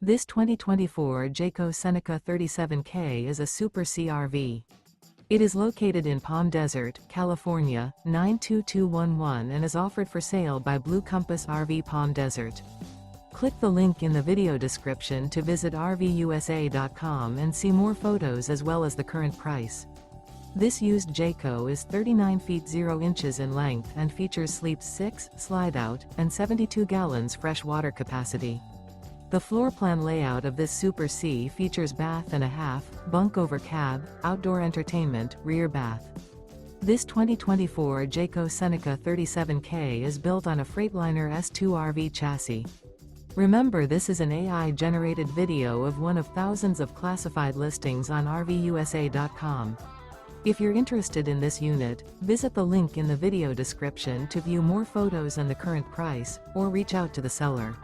This 2024 Jayco Seneca 37K is a Super CRV. It is located in Palm Desert, California, 92211 and is offered for sale by Blue Compass RV Palm Desert. Click the link in the video description to visit RVUSA.com and see more photos as well as the current price. This used Jayco is 39 feet 0 inches in length and features sleeps 6, Slideout, and 72 gallons fresh water capacity. The floor plan layout of this Super C features bath and a half, bunk over cab, outdoor entertainment, rear bath. This 2024 Jayco Seneca 37K is built on a Freightliner S2RV chassis. Remember, this is an AI-generated video of one of thousands of classified listings on RVUSA.com. If you're interested in this unit, visit the link in the video description to view more photos and the current price, or reach out to the seller.